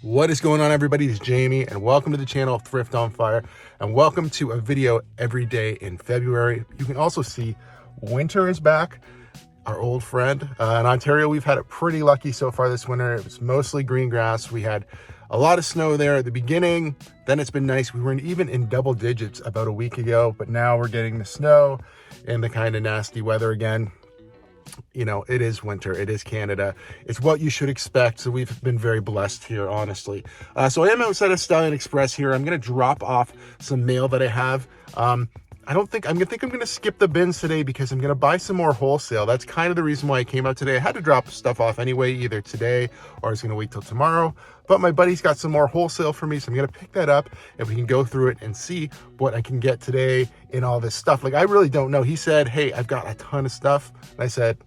What is going on, everybody? It's Jamie, and welcome to the channel of Thrift on Fire, and welcome to a video every day in February. You can also see winter is back, our old friend. In Ontario, we've had it pretty lucky so far this winter. It was mostly green grass. We had a lot of snow there at the beginning. Then it's been nice. We were even in double digits about a week ago, but now we're getting the snow and the kind of nasty weather again. You know, it is winter, it is Canada, it's what you should expect. So we've been very blessed here, honestly. So I am outside of Stallion Express here. I'm going to drop off some mail that I have. I'm going to skip the bins today because I'm going to buy some more wholesale. That's kind of the reason why I came out today. I had to drop stuff off anyway, either today or I was going to wait till tomorrow. But my buddy's got some more wholesale for me, so I'm going to pick that up and we can go through it and see what I can get today in all this stuff. Like, I really don't know. He said, hey, I've got a ton of stuff. And I said,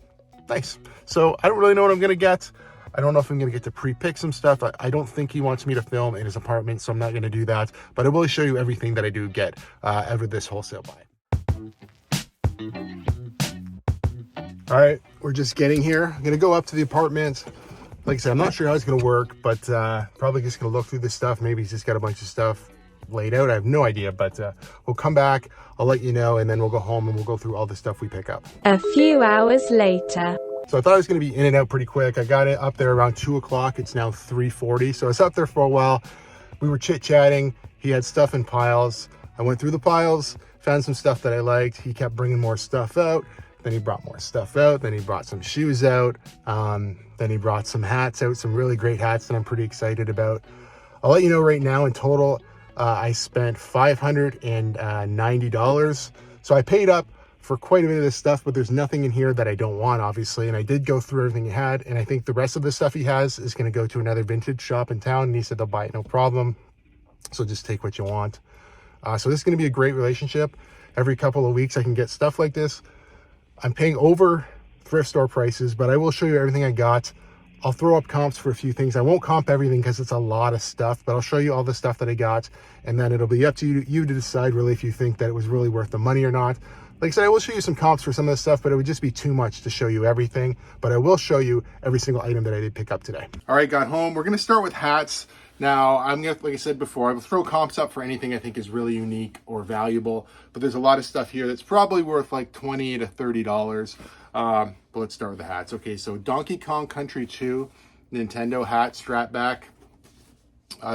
nice. So I don't really know what I'm going to get. I don't know if I'm going to get to pre-pick some stuff. I don't think he wants me to film in his apartment, so I'm not going to do that. But I will show you everything that I do get out of this wholesale buy. All right, we're just getting here. I'm going to go up to the apartment. Like I said, I'm not sure how it's going to work, but probably just going to look through this stuff. Maybe he's just got a bunch of stuff laid out. I have no idea, but we'll come back. I'll let you know, and then we'll go home and we'll go through all the stuff we pick up. A few hours later. So I thought I was going to be in and out pretty quick. I got it up there around 2 o'clock. It's now 3:40. So I was up there for a while. We were chit-chatting. He had stuff in piles. I went through the piles, found some stuff that I liked. He kept bringing more stuff out. Then he brought more stuff out. Then he brought some shoes out. Then he brought some hats out, some really great hats that I'm pretty excited about. I'll let you know right now, in total, I spent $590. So I paid up for quite a bit of this stuff, but there's nothing in here that I don't want, obviously. And I did go through everything he had. And I think the rest of the stuff he has is going to go to another vintage shop in town. And he said they'll buy it, no problem. So just take what you want. So this is going to be a great relationship. Every couple of weeks, I can get stuff like this. I'm paying over thrift store prices, but I will show you everything I got. I'll throw up comps for a few things. I won't comp everything because it's a lot of stuff, but I'll show you all the stuff that I got, and then it'll be up to you to decide really if you think that it was really worth the money or not. Like I said, I will show you some comps for some of this stuff, but it would just be too much to show you everything. But I will show you every single item that I did pick up today. All right, got home. We're going to start with hats. Now, I'm going to, like I said before, I will throw comps up for anything I think is really unique or valuable. But there's a lot of stuff here that's probably worth like $20 to $30. But let's start with the hats. Okay, so Donkey Kong Country 2 Nintendo hat strap back.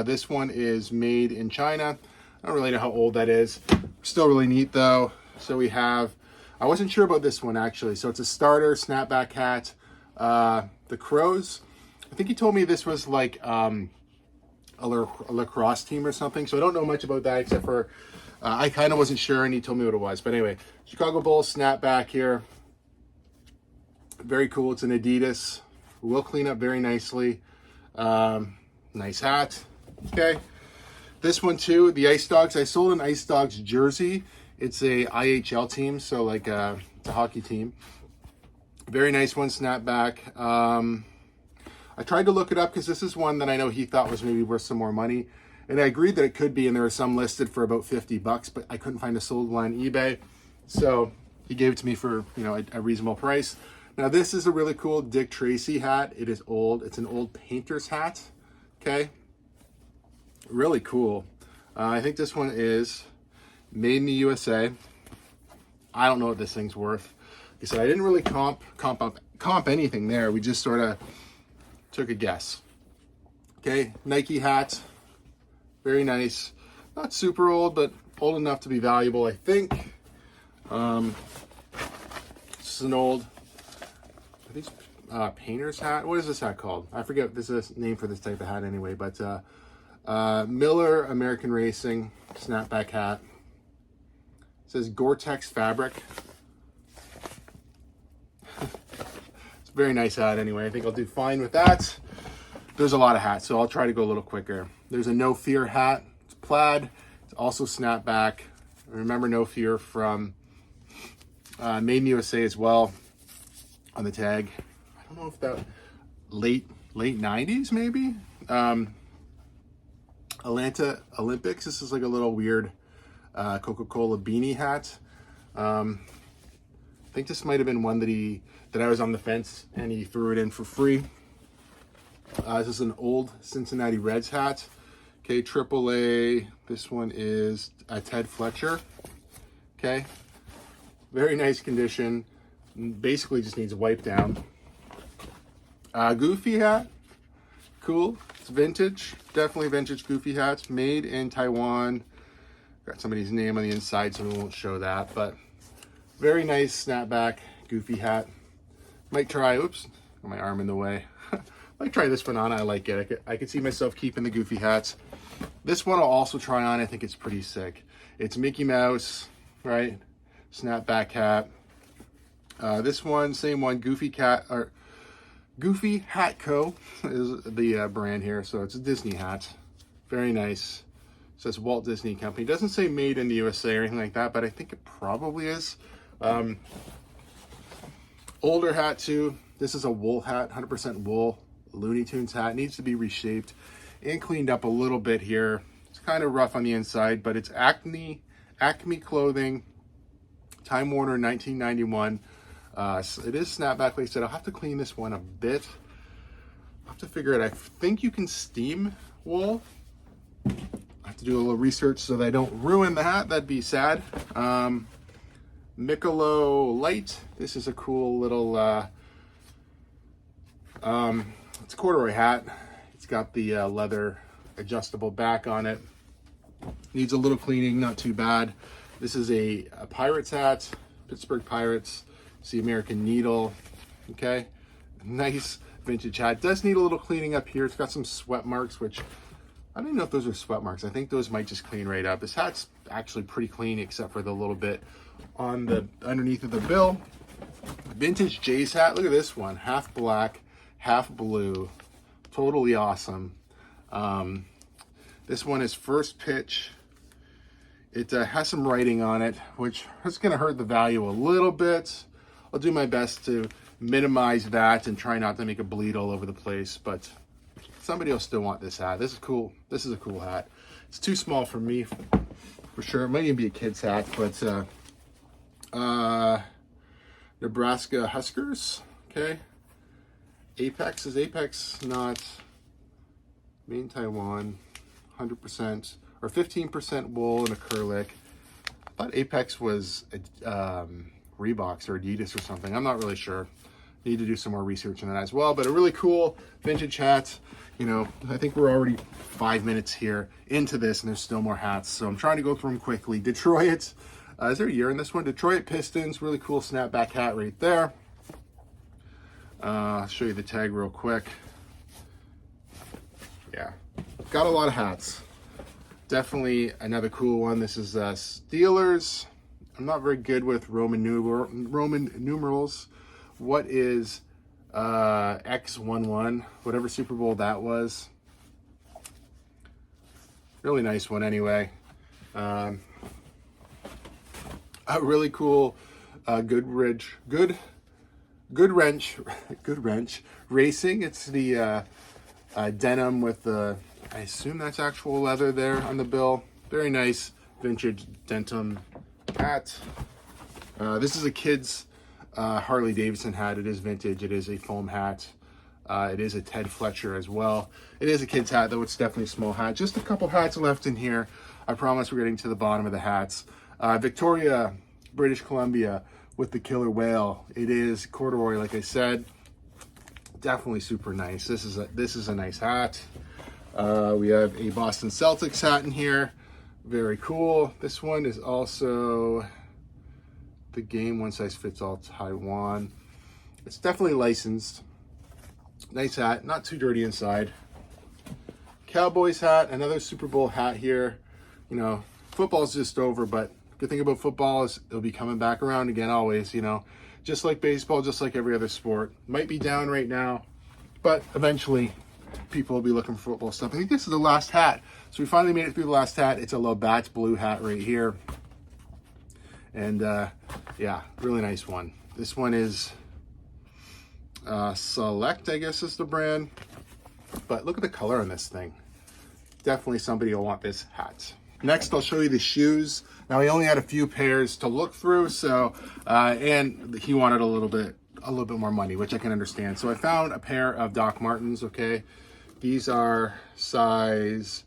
This one is made in China. I don't really know how old that is. Still really neat though. So we have, I wasn't sure about this one actually. So it's a starter snapback hat. The Crows, I think he told me this was like a lacrosse team or something. So I don't know much about that except for, I kind of wasn't sure and he told me what it was. But anyway, Chicago Bulls snapback here. Very cool. It's an Adidas. Will clean up very nicely. Nice hat. Okay. This one too, the Ice Dogs. I sold an Ice Dogs jersey. It's a IHL team, so like it's a hockey team. Very nice one, snapback. I tried to look it up because this is one that I know he thought was maybe worth some more money. And I agreed that it could be, and there were some listed for about $50, but I couldn't find a sold one on eBay. So he gave it to me for, you know, a reasonable price. Now this is a really cool Dick Tracy hat. It is old. It's an old painter's hat. Okay. Really cool. I think this one is made in the USA. I don't know what this thing's worth. Like I said, I didn't really comp anything there. We just sort of took a guess. Okay, Nike hat. Very nice. Not super old, but old enough to be valuable, I think. This is an old, I think it's painter's hat. What is this hat called? I forget. This is a name for this type of hat anyway, but Miller American Racing snapback hat. It says Gore-Tex fabric. It's a very nice hat anyway. I think I'll do fine with that. There's a lot of hats, so I'll try to go a little quicker. There's a No Fear hat. It's plaid. It's also snapback. Remember No Fear from Made in USA as well on the tag. I don't know if that late 90s maybe. Atlanta Olympics. This is like a little weird Coca-Cola beanie hat. I think this might have been one that I was on the fence and he threw it in for free. This is an old Cincinnati Reds hat. Okay, AAA. This one is a Ted Fletcher. Okay, very nice condition. Basically just needs a wipe down. Goofy hat. Cool. It's vintage. Definitely vintage goofy hats. Made in Taiwan. Got somebody's name on the inside, so we won't show that. But very nice snapback goofy hat. Might try, oops, got my arm in the way. Might try this one on. I like it. I could see myself keeping the goofy hats. This one I'll also try on. I think it's pretty sick. It's Mickey Mouse, right? Snapback hat. This one, same one, Goofy Hat Co. is the brand here. So it's a Disney hat. Very nice. It says Walt Disney Company. It doesn't say made in the USA or anything like that, but I think it probably is. Older hat too. This is a wool hat, 100% wool. Looney Tunes hat. Needs to be reshaped and cleaned up a little bit here. It's kind of rough on the inside, but it's Acme clothing. Time Warner 1991. It is snapback, like I said. I'll have to clean this one a bit. I'll have to figure it. I think you can steam wool. I have to do a little research so that I don't ruin the hat. That'd be sad. Michelob Light. This is a cool little, it's a corduroy hat. It's got the leather adjustable back on it. Needs a little cleaning, not too bad. This is a Pirates hat, Pittsburgh Pirates. It's the American Needle. Okay, nice vintage hat. Does need a little cleaning up here. It's got some sweat marks, which I don't even know if those are sweat marks. I think those might just clean right up. This hat's actually pretty clean, except for the little bit on the underneath of the bill. Vintage Jay's hat. Look at this one, half black, half blue. Totally awesome. This one is First Pitch. It has some writing on it, which is going to hurt the value a little bit. I'll do my best to minimize that and try not to make it bleed all over the place, but somebody will still want this hat. This is cool. This is a cool hat. It's too small for me, for sure. It might even be a kid's hat, but Nebraska Huskers. Okay. Apex is Apex not made in Taiwan, 100% or 15% wool and acrylic. I thought Apex was Reeboks or Adidas or something. I'm not really sure. Need to do some more research on that as well. But a really cool vintage hat. You know, I think we're already 5 minutes here into this, and there's still more hats. So I'm trying to go through them quickly. Detroit. Is there a year in this one? Detroit Pistons. Really cool snapback hat right there. I'll show you the tag real quick. Yeah, got a lot of hats. Definitely another cool one. This is Steelers. I'm not very good with Roman numerals. What is X11? Whatever Super Bowl that was. Really nice one anyway. A really cool Good Wrench Racing. It's the denim with the, I assume that's actual leather there on the bill. Very nice vintage denim hat. This is a kid's Harley Davidson hat. It is vintage. It is a foam hat. It is a Ted Fletcher as well. It is a kid's hat, though it's definitely a small hat. Just a couple hats left in here. I promise we're getting to the bottom of the hats. Victoria, British Columbia with the killer whale. It is corduroy, like I said. Definitely super nice. This is a nice hat. We have a Boston Celtics hat in here. Very cool. This one is also the game One Size Fits All Taiwan. It's definitely licensed. Nice hat, not too dirty inside. Cowboys hat, another Super Bowl hat here. You know, football's just over, but good thing about football is it'll be coming back around again always, you know. Just like baseball, just like every other sport. Might be down right now, but eventually people will be looking for football stuff. I think this is the last hat. So we finally made it through the last hat. It's a Labatt's blue hat right here. And yeah, really nice one. This one is Select, I guess is the brand. But look at the color on this thing. Definitely somebody will want this hat. Next, I'll show you the shoes. Now, he only had a few pairs to look through, so, and he wanted a little bit a little bit more money, which I can understand. So I found a pair of Doc Martens, okay? These are size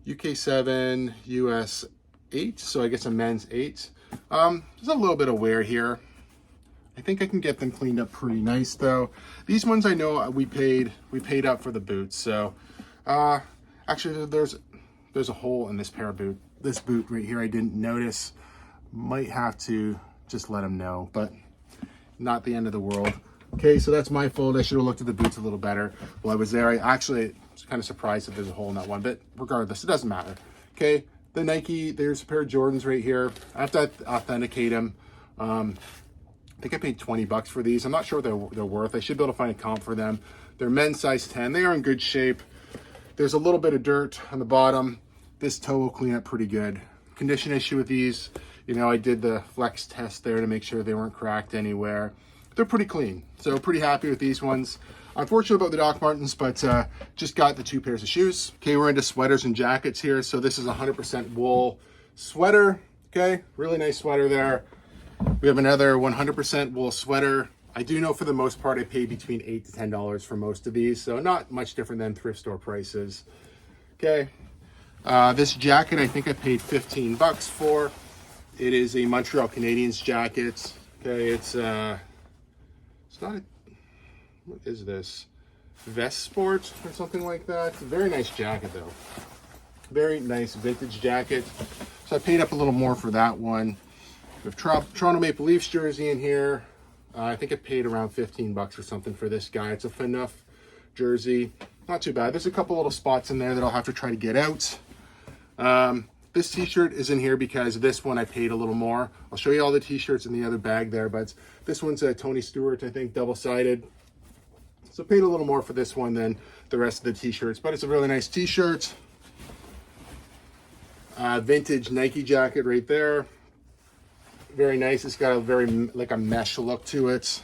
UK 7, US 8, so I guess a men's 8. There's a little bit of wear here. I think I can get them cleaned up pretty nice though. These ones I know we paid up for the boots. So actually there's a hole in this pair of boot. This boot right here I didn't notice. Might have to just let them know, but not the end of the world. Okay, so that's my fault. I should have looked at the boots a little better while I was there. I actually was kind of surprised that there's a hole in that one, but regardless, it doesn't matter. Okay, the Nike, there's a pair of Jordans right here. I have to authenticate them. I think I paid 20 bucks for these. I'm not sure what they're worth. I should be able to find a comp for them. They're men's size 10. They are in good shape. There's a little bit of dirt on the bottom. This toe will clean up pretty good. Condition issue with these, you know, I did the flex test there to make sure they weren't cracked anywhere. They're pretty clean, so pretty happy with these ones. Unfortunate about the Doc Martens, but just got the 2 pairs of shoes. Okay, we're into sweaters and jackets here. So this is a 100% wool sweater. Okay, really nice sweater there. We have another 100% wool sweater. I do know for the most part I paid between $8 to $10 for most of these, so not much different than thrift store prices. Okay, this jacket I think I paid 15 bucks for. It is a Montreal Canadiens jacket. Okay, it's not a, what is this? Vest Sport or something like that. It's a very nice jacket though. Very nice vintage jacket. So I paid up a little more for that one. We have Toronto Maple Leafs jersey in here. I think I paid around 15 bucks or something for this guy. It's a Fanouf jersey. Not too bad. There's a couple little spots in there that I'll have to try to get out. This t-shirt is in here because this one I paid a little more. I'll show you all the t-shirts in the other bag there, but this one's a Tony Stewart, I think, double-sided. So paid a little more for this one than the rest of the t-shirts, but it's a really nice t-shirt. Vintage Nike jacket right there. Very nice. It's got a very like a mesh look to it.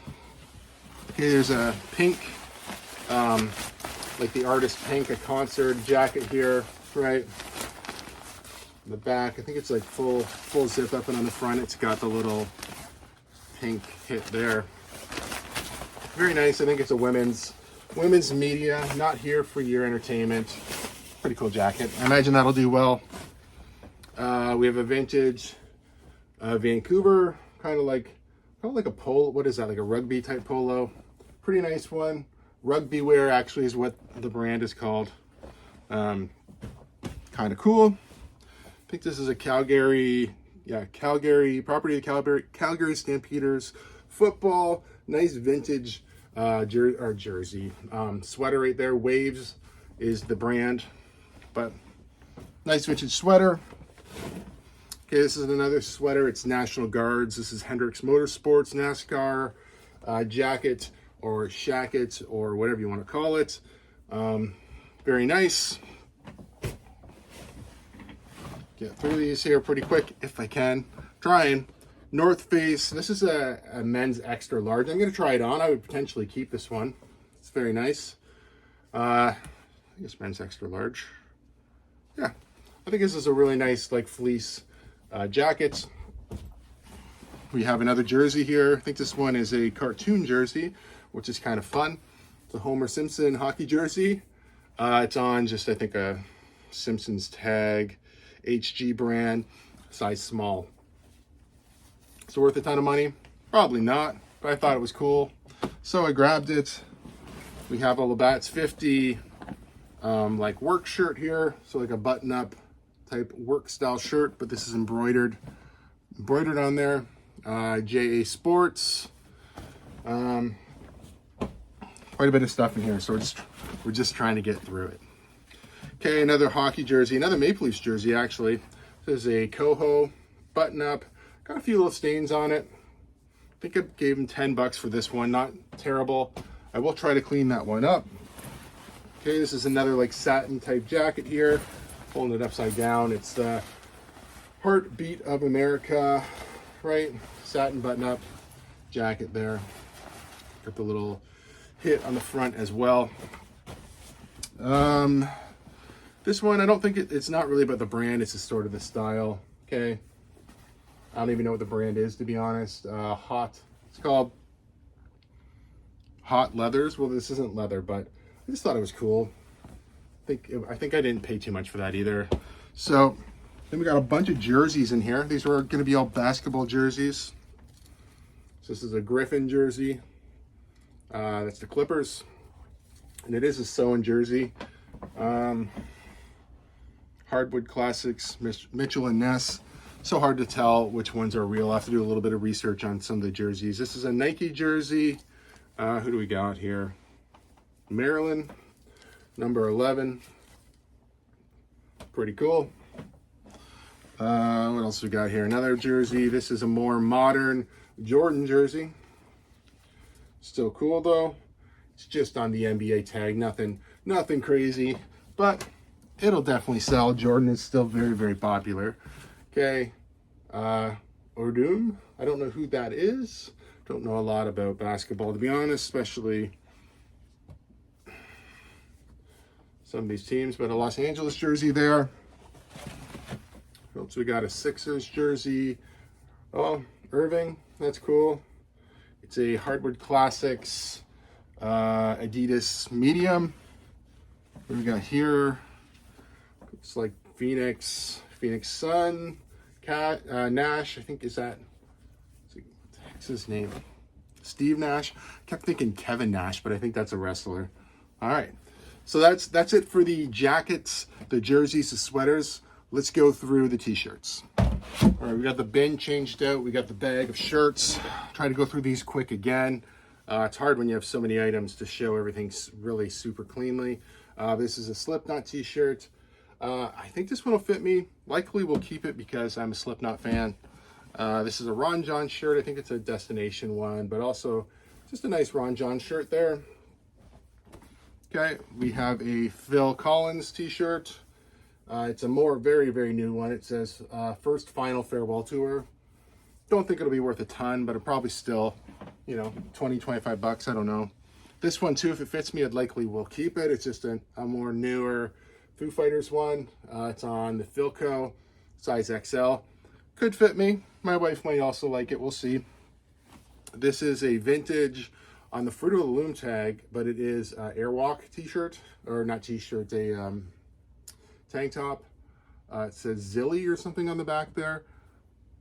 Okay, there's a pink, like the artist Pink, a concert jacket here, right? On the back, I think it's like full zip up, and on the front, it's got the little pink hit there. Very nice. I think it's a women's media, not here for your entertainment. Pretty cool jacket. I imagine that'll do well. We have a vintage Vancouver, kind of like a polo. What is that? Like a rugby type polo. Pretty nice one. Rugby wear actually is what the brand is called. Kind of cool. I think this is a Calgary property of Calgary Stampeders football. Nice vintage jersey. Sweater right there. Waves is the brand, but nice vintage sweater. Okay, this is another sweater. It's National Guards. This is Hendricks Motorsports NASCAR jacket or shacket or whatever you want to call it. Very nice. Get through these here pretty quick if I can. Trying. North Face. This is a men's extra large. I'm going to try it on. I would potentially keep this one. It's very nice. I guess men's extra large. Yeah. I think this is a really nice like fleece jacket. We have another jersey here. I think this one is a cartoon jersey, which is kind of fun. It's a Homer Simpson hockey jersey. It's on just, I think, a Simpsons tag, HG brand, size small. Is it worth a ton of money? Probably not, but I thought it was cool, so I grabbed it. We have a Labatt's 50 like work shirt here, so like a button-up type work style shirt, but this is embroidered on there. JA Sports. Quite a bit of stuff in here, so we're just trying to get through it. Okay, another hockey jersey, another Maple Leafs jersey actually. This is a Coho button-up. Got a few little stains on it. I think I gave him 10 bucks for this one. Not terrible. I will try to clean that one up. Okay, this is another like satin type jacket here. Holding it upside down. It's the Heartbeat of America, right? Satin button-up jacket there. Got the little hit on the front as well. This one, I don't think it's not really about the brand. It's just sort of the style. Okay. I don't even know what the brand is, to be honest. It's called hot leathers. Well, this isn't leather, but I just thought it was cool. I think I didn't pay too much for that either. So then we got a bunch of jerseys in here. These are going to be all basketball jerseys. So this is a Griffin jersey. That's the Clippers. And it is a sewn jersey. Hardwood Classics, Mitchell and Ness. So hard to tell which ones are real. I have to do a little bit of research on some of the jerseys. This is a Nike jersey. Who do we got here? Maryland, number 11. Pretty cool. What else we got here? Another jersey. This is a more modern Jordan jersey. Still cool though. It's just on the NBA tag. Nothing crazy, but it'll definitely sell. Jordan is still very, very popular. Okay. Ordum. I don't know who that is. Don't know a lot about basketball, to be honest, especially some of these teams, but a Los Angeles jersey there. So we got a Sixers jersey. Oh, Irving, that's cool. It's a Hardwood Classics Adidas medium. What do we got here? Looks like Phoenix Sun, Nash, I think is that, what's his name? Steve Nash. Kept thinking Kevin Nash, but I think that's a wrestler. All right. So that's it for the jackets, the jerseys, the sweaters. Let's go through the t-shirts. All right, we got the bin changed out. We got the bag of shirts. Try to go through these quick again. It's hard when you have so many items to show everything really super cleanly. This is a Slipknot t-shirt. I think this one will fit me. Likely we'll keep it because I'm a Slipknot fan. This is a Ron John shirt. I think it's a Destination one, but also just a nice Ron John shirt there. Okay, we have a Phil Collins t-shirt. It's a very, very new one. It says first final farewell tour. Don't think it'll be worth a ton, but it probably still, 20, 25 bucks. I don't know. This one too, if it fits me, I'd likely will keep it. It's just a more newer Foo Fighters one. It's on the Philco, size XL. Could fit me. My wife might also like it. We'll see. This is a vintage on the Fruit of the Loom tag, but it is Airwalk t-shirt, or not t-shirt, a tank top. It says Zilly or something on the back there,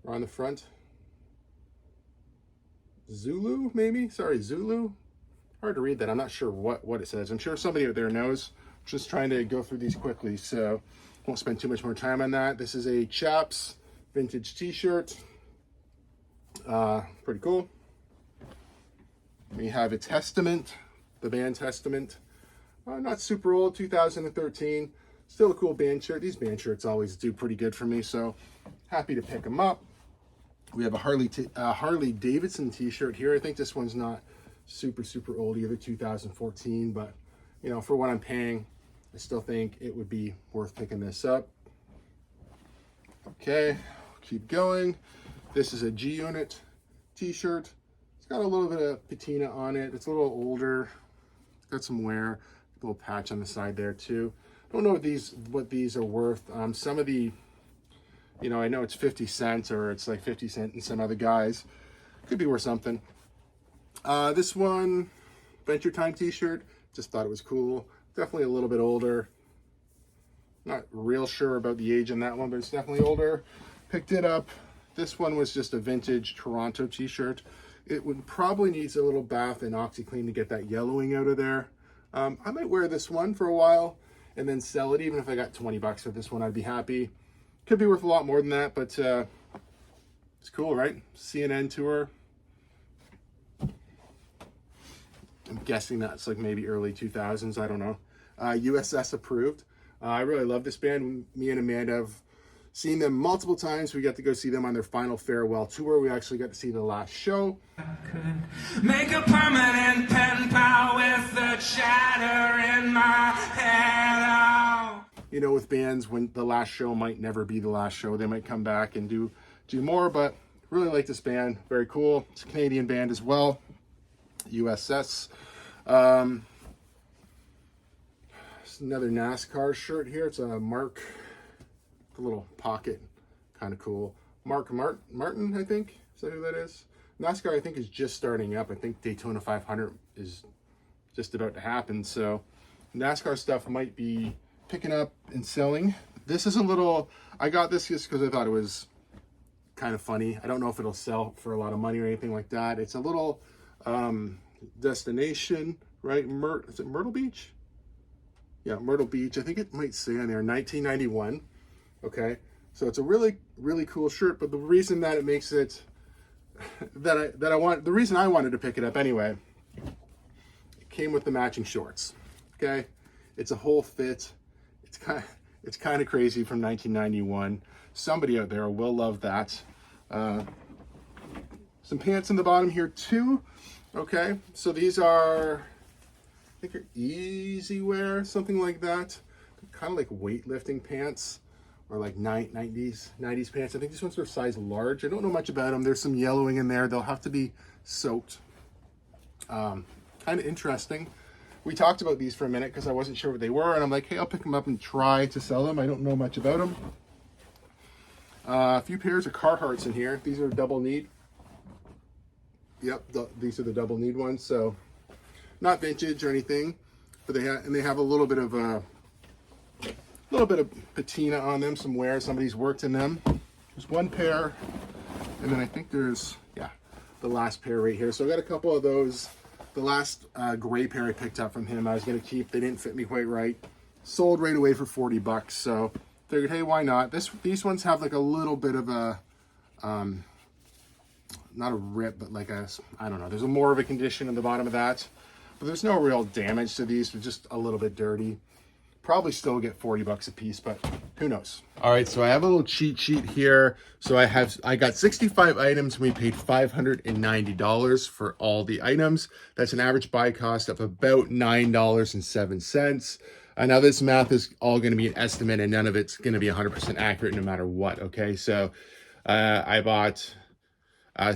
or on the front. Zulu, maybe? Sorry, Zulu? Hard to read that. I'm not sure what it says. I'm sure somebody out there knows. Just trying to go through these quickly, so won't spend too much more time on that. This is a Chaps vintage t-shirt. Pretty cool. We have a Testament, the band Testament. Not super old, 2013. Still a cool band shirt. These band shirts always do pretty good for me, so happy to pick them up. We have a Harley Davidson t-shirt here. I think this one's not super old either, 2014, but for what I'm paying, I still think it would be worth picking this up. Okay, keep going. This is a G-Unit t-shirt. It's got a little bit of patina on it. It's a little older. It's got some wear. A little patch on the side there too. Don't know what these are worth. Some of the, I know it's 50 cents or it's like 50 cents in some other guys. Could be worth something. This one, Venture Time t-shirt. Just thought it was cool. Definitely a little bit older. Not real sure about the age on that one, but it's definitely older. Picked it up. This one was just a vintage Toronto t-shirt. It would probably needs a little bath and OxyClean to get that yellowing out of there. I might wear this one for a while and then sell it. Even if I got 20 bucks for this one, I'd be happy. Could be worth a lot more than that, but it's cool, right? CNN tour. I'm guessing that's like maybe early 2000s. I don't know. USS approved. I really love this band. Me and Amanda have seen them multiple times. We got to go see them on their final farewell tour. We actually got to see the last show. Could make a permanent pen pal with the chatter in my head. With bands, when the last show might never be the last show, they might come back and do more, but really like this band. Very cool. It's a Canadian band as well. USS. It's another NASCAR shirt here. It's a Mark, the little pocket, kind of cool. Mark Martin, I think. Is that who that is? NASCAR, I think, is just starting up. I think Daytona 500 is just about to happen. So NASCAR stuff might be picking up and selling. This is a little, I got this just because I thought it was kind of funny. I don't know if it'll sell for a lot of money or anything like that. It's a little destination, right? Is it Myrtle Beach? Yeah, Myrtle Beach. I think it might say on there 1991. Okay, so it's a really, really cool shirt. But the reason that it makes it the reason I wanted to pick it up anyway, it came with the matching shorts. Okay, it's a whole fit. It's kind of crazy from 1991. Somebody out there will love that. Some pants in the bottom here too. Okay, so these are, I think, are easy wear, something like that. Kind of like weightlifting pants, or like 90s pants. I think these ones are size large. I don't know much about them. There's some yellowing in there. They'll have to be soaked. Kind of interesting. We talked about these for a minute because I wasn't sure what they were, and I'm like, hey, I'll pick them up and try to sell them. I don't know much about them. A few pairs of Carhartts in here. These are double kneed. Yep, these are the double kneed ones. So not vintage or anything, but they have a little bit of patina on them, some wear. Somebody's worked in them. There's one pair, and then I think there's, yeah, the last pair right here. So I got a couple of those. The last gray pair I picked up from him, I was going to keep. They didn't fit me quite right. Sold right away for 40 bucks. So figured, hey, why not? These ones have like a little bit of a, not a rip, but like a, I don't know. There's more of a condition in the bottom of that. But there's no real damage to these. They're just a little bit dirty. Probably still get 40 bucks a piece, but who knows? All right, so I have a little cheat sheet here. So I got 65 items and we paid $590 for all the items. That's an average buy cost of about $9.07. Now this math is all going to be an estimate and none of it's going to be 100% accurate no matter what. Okay, so I bought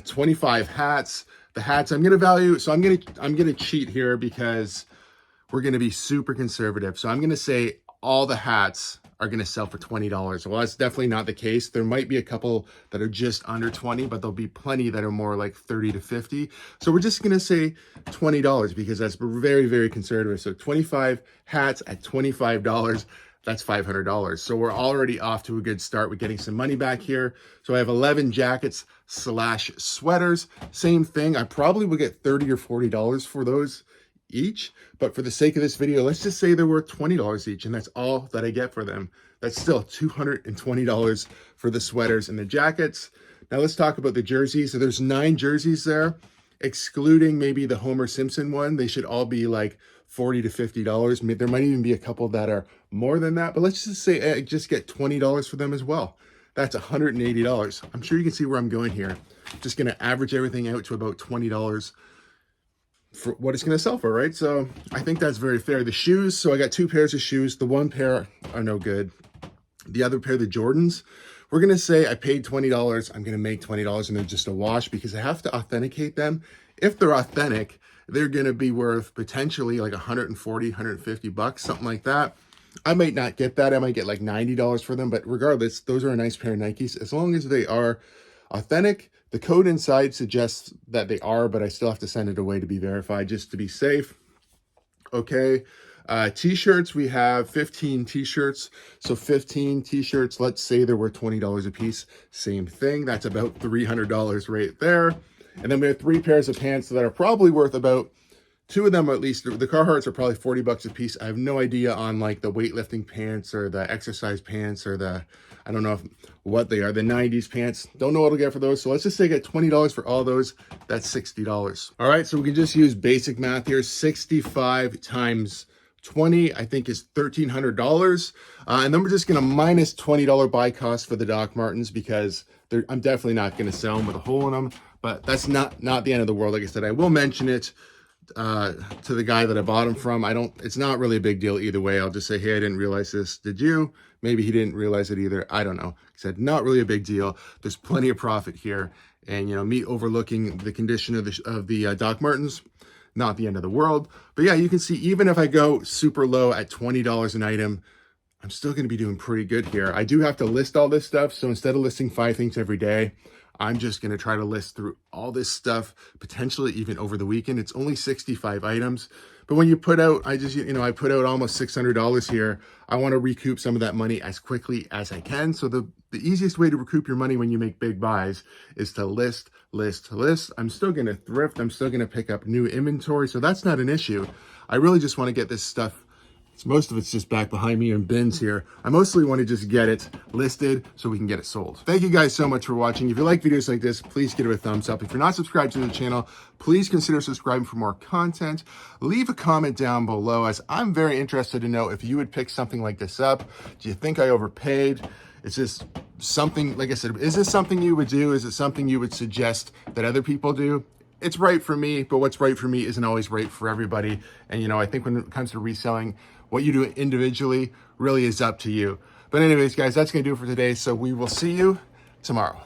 25 hats. The hats I'm going to value, so I'm going to cheat here because we're going to be super conservative. So I'm going to say all the hats are going to sell for $20. Well, that's definitely not the case. There might be a couple that are just under 20, but there'll be plenty that are more like 30 to 50. So we're just going to say $20 because that's very, very conservative. So 25 hats at $25, that's $500. So we're already off to a good start with getting some money back here. So I have 11 jackets / sweaters. Same thing. I probably will get $30 or $40 for those each, but for the sake of this video, let's just say they're worth $20 each, and that's all that I get for them. That's still $220 for the sweaters and the jackets. Now let's talk about the jerseys. So there's 9 jerseys there, excluding maybe the Homer Simpson one. They should all be like $40 to $50. There might even be a couple that are more than that, but let's just say I just get $20 for them as well. That's $180. I'm sure you can see where I'm going here. Just going to average everything out to about $20 for what it's going to sell for, right? So I think that's very fair. The shoes, so I got 2 pairs of shoes. The one pair are no good. The other pair, the Jordans, we're going to say I paid $20. I'm going to make $20 and they're just a wash because I have to authenticate them. If they're authentic, they're going to be worth potentially like 140, 150 bucks, something like that. I might not get that. I might get like $90 for them, but regardless, those are a nice pair of Nikes. As long as they are authentic. The code inside suggests that they are, but I still have to send it away to be verified just to be safe. Okay. T-shirts, we have 15 t-shirts. So 15 t-shirts, let's say they're worth $20 a piece. Same thing. That's about $300 right there. And then we have 3 pairs of pants that are probably worth about, 2 of them at least, the Carhartts are probably 40 bucks a piece. I have no idea on like the weightlifting pants or the exercise pants or the, I don't know what they are, the 90s pants. Don't know what I'll get for those. So let's just say I get $20 for all those. That's $60. All right, so we can just use basic math here. 65 times 20, I think, is $1,300. And then we're just going to minus $20 buy cost for the Doc Martens because I'm definitely not going to sell them with a hole in them. But that's not the end of the world. Like I said, I will mention it to the guy that I bought them from. It's not really a big deal either way. I'll just say, hey, I didn't realize this. Did you? Maybe he didn't realize it either. I don't know. He said, not really a big deal. There's plenty of profit here. And, you know, me overlooking the condition of the Doc Martens, not the end of the world. But yeah, you can see even if I go super low at $20 an item, I'm still going to be doing pretty good here. I do have to list all this stuff. So instead of listing 5 things every day, I'm just going to try to list through all this stuff, potentially even over the weekend. It's only 65 items. But when you put out, I put out almost $600 here. I want to recoup some of that money as quickly as I can. So the easiest way to recoup your money when you make big buys is to list. I'm still going to thrift. I'm still going to pick up new inventory. So that's not an issue. I really just want to get this stuff. Most of it's just back behind me in bins here. I mostly want to just get it listed so we can get it sold. Thank you guys so much for watching. If you like videos like this, please give it a thumbs up. If you're not subscribed to the channel, please consider subscribing for more content. Leave a comment down below, as I'm very interested to know if you would pick something like this up. Do you think I overpaid? Is this something, like I said, is this something you would do? Is it something you would suggest that other people do? It's right for me, but what's right for me isn't always right for everybody. And, I think when it comes to reselling, what you do individually really is up to you. But anyways, guys, that's going to do it for today. So we will see you tomorrow.